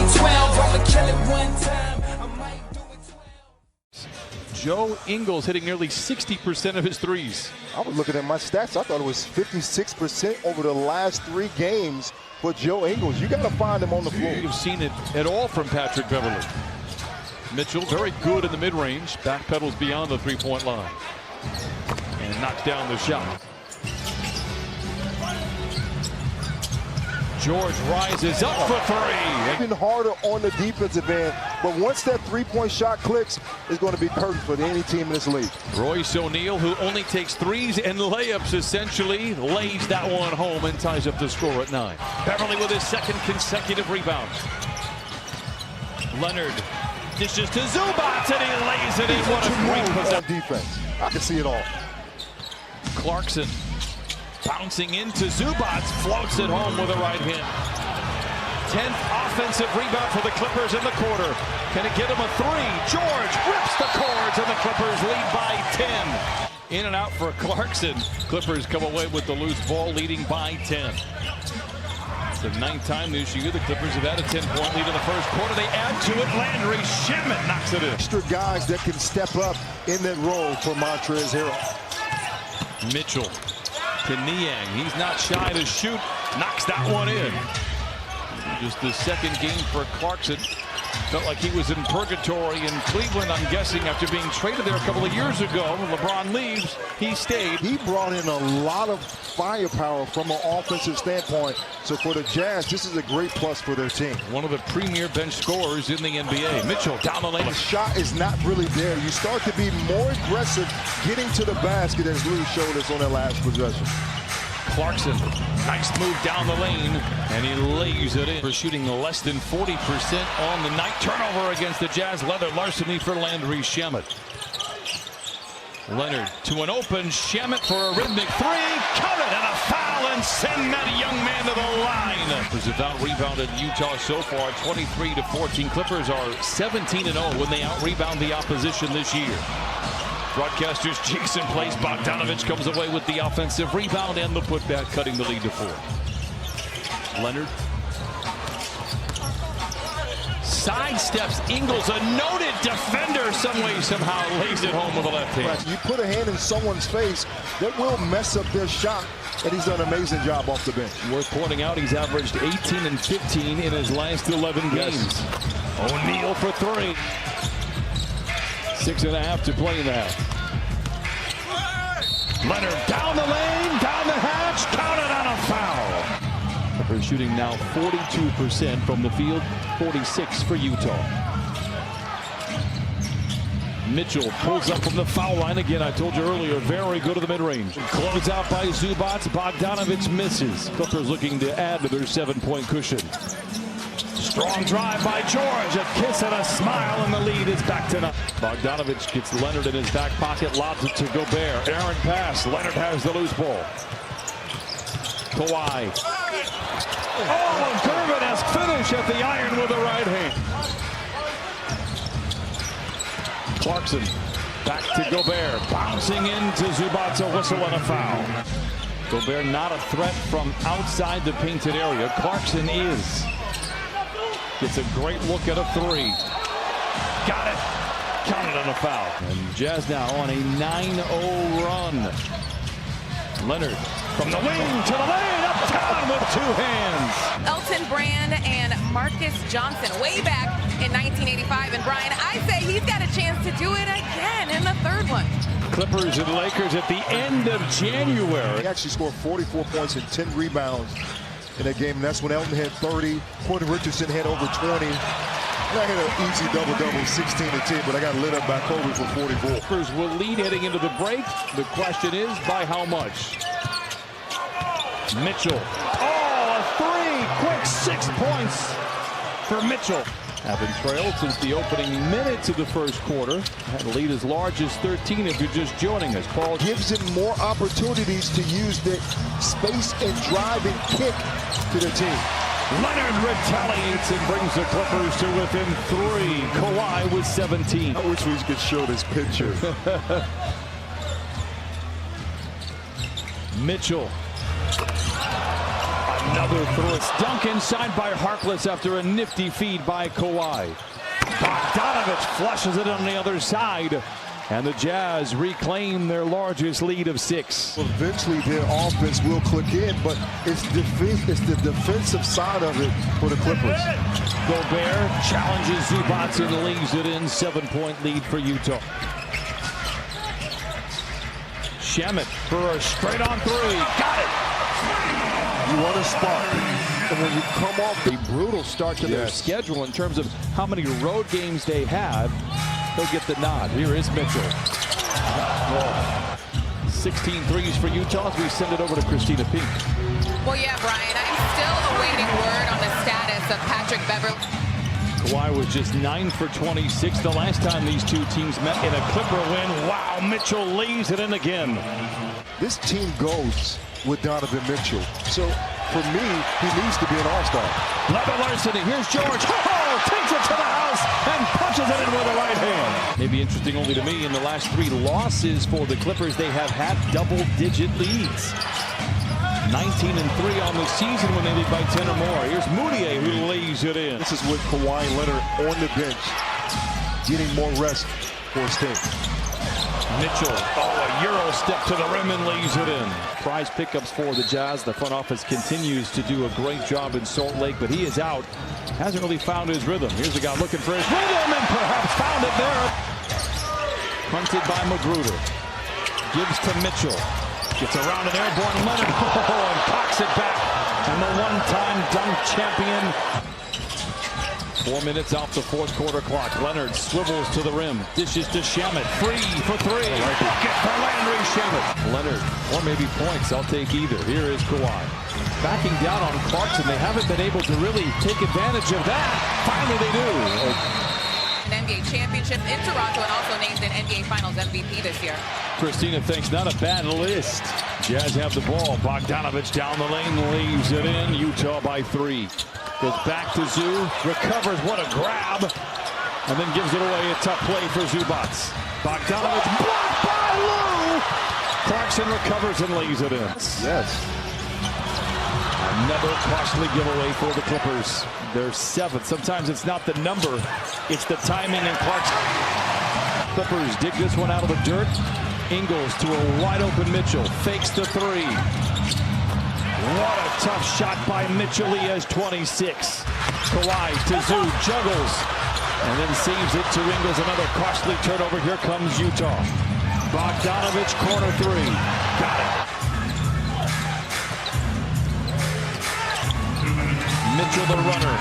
it 12. I'ma kill it one time. I might do it 12. Joe Ingles hitting nearly 60% of his threes. I was looking at my stats. I thought it was 56% over the last 3 games for Joe Ingles. You got to find him on the floor. You've seen it at all from Patrick Beverley. Mitchell very good in the mid-range. Backpedals beyond the three-point line. And knocks down the shot. George rises up for three. Been harder on the defensive end, but once that three-point shot clicks, it's going to be perfect for any team in this league. Royce O'Neal, who only takes threes and layups, essentially lays that one home and ties up the score at 9. Beverley with his second consecutive rebound. Leonard dishes to Zubac and he lays it in. What a great possession. Defense. I can see it all. Clarkson bouncing into Zubac, floats it home with a right hand. 10th offensive rebound for the Clippers in the quarter. Can it get him a 3? George rips the cords and the Clippers lead by 10. In and out for Clarkson. Clippers come away with the loose ball, leading by 10. It's the 9th time this year the Clippers have had a 10-point lead in the first quarter. They add to it. Landry Shamet knocks it in. Extra guys that can step up in that role for Montrezl Harrell. Mitchell to Niang. He's not shy to shoot. Knocks that one in. Just the second game for Clarkson. Felt like he was in purgatory in Cleveland, I'm guessing, after being traded there a couple of years ago. When LeBron leaves, he stayed. He brought in a lot of firepower from an offensive standpoint. So for the Jazz, this is a great plus for their team. One of the premier bench scorers in the NBA. Mitchell down the lane. The shot is not really there. You start to be more aggressive getting to the basket, as Lou showed us on that last possession. Clarkson, nice move down the lane, and he lays it in. For shooting less than 40% on the night. Turnover against the Jazz. Leather larceny for Landry Shamet. Leonard to an open Shamet for a rhythmic 3. Count it, and a foul, and send that young man to the line. Clippers have out-rebounded Utah so far, 23-14. Clippers are 17-0 when they out-rebound the opposition this year. Broadcasters Jason plays. Bogdonavic comes away with the offensive rebound and the putback, cutting the lead to 4. Leonard sidesteps Ingles, a noted defender, some way, somehow lays it home with a left hand. You put a hand in someone's face, that will mess up their shot, and he's done an amazing job off the bench. Worth pointing out, he's averaged 18 and 15 in his last 11 games. O'Neal for 3. 6.5 to play in that. Leonard down the lane, down the hatch, counted on a foul. They're shooting now 42% from the field, 46 for Utah. Mitchell pulls up from the foul line again. I told you earlier, very good at the mid-range. Closed out by Zubac. Bogdanovich misses. Clippers looking to add to their 7-point cushion. Strong drive by George, a kiss and a smile, and the lead is back to 9. Bogdanovich gets Leonard in his back pocket, lobs it to Gobert. Errant pass, Leonard has the loose ball. Kawhi. Oh, a Gervin-esque finish at the iron with the right hand. Clarkson back to Gobert, bouncing into Zubac, a whistle and a foul. Gobert not a threat from outside the painted area. Clarkson is. Gets a great look at a 3. Got it. Counted on a foul. And Jazz now on a 9-0 run. Leonard from the wing to the lane, uptown with 2 hands. Elton Brand and Marcus Johnson way back in 1985. And Brian, I say he's got a chance to do it again in the 3rd one. Clippers and Lakers at the end of January. He actually scored 44 points and 10 rebounds in that game, and that's when Elton had 30. Porter Richardson had over 20. And I had an easy double-double, 16 to 10, but I got lit up by Kobe for 44. Clippers will lead heading into the break. The question is, by how much? Mitchell. Oh, a 3! Quick 6 points for Mitchell. Haven't trailed since the opening minutes of the first quarter. Had a lead as large as 13 if you're just joining us. Paul gives him more opportunities to use the space and driving kick to the team. Leonard retaliates and brings the Clippers to within 3. Kawhi with 17. I wish we could show this picture. Mitchell. Another throw. It's dunked inside by Harkless after a nifty feed by Kawhi. Bogdonavic flushes it on the other side. And the Jazz reclaim their largest lead of 6. Eventually their offense will click in, but it's the defensive side of it for the Clippers. Gobert challenges Zubac and leaves it in. 7-point lead for Utah. Shamet for a straight-on 3. Got it! You want a spot. And when you come off a brutal start to their schedule in terms of how many road games they have, they'll get the nod. Here is Mitchell. 16 threes for Utah as we send it over to Christina Pink. Well, yeah, Brian, I'm still awaiting word on the status of Patrick Beverley. Kawhi was just 9 for 26 the last time these two teams met in a Clipper win. Wow, Mitchell leaves it in again. This team goes with Donovan Mithchell. So, for me, he needs to be an all-star. Level Larceny, here's George. Oh, takes it to the house and punches it in with the right hand. Maybe interesting only to me, in the last 3 losses for the Clippers, they have had double-digit leads. 19-3 on the season when they lead by 10 or more. Here's Moutier who lays it in. This is with Kawhi Leonard on the bench, getting more rest for his team. Mitchell, a Euro step to the rim and leaves it in. Prize pickups for the Jazz. The front office continues to do a great job in Salt Lake, but he is out. Hasn't really found his rhythm. Here's a guy looking for his rhythm and perhaps found it there. Hunted by Magruder. Gives to Mitchell. Gets around an airborne Leonard. And cocks it back. And the one-time dunk champion. 4 minutes off the 4th quarter clock. Leonard swivels to the rim. Dishes to Shamet. 3 for 3. Bucket for Landry Shamet. Leonard, or maybe points. I'll take either. Here is Kawhi. Backing down on Clarkson. They haven't been able to really take advantage of that. Finally they do. An NBA championship in Toronto and also named an NBA Finals MVP this year. Christina thinks not a bad list. Jazz have the ball. Bogdanovich down the lane, leaves it in. Utah by 3. Goes back to Zoo, recovers, what a grab, and then gives it away. A tough play for Zubac. Bogdanovich blocked by Lou. Clarkson recovers and lays it in. Yes. Another costly giveaway for the Clippers. They're 7th. Sometimes it's not the number, it's the timing, and Clarkson. Clippers dig this one out of the dirt. Ingles to a wide open Mitchell. Fakes the 3. What a tough shot by Mitchell. He has 26. Kawhi to Zoo, juggles, and then saves it to Ingles. Another costly turnover. Here comes Utah. Bogdanovich, corner 3. Got it. Mitchell the runner.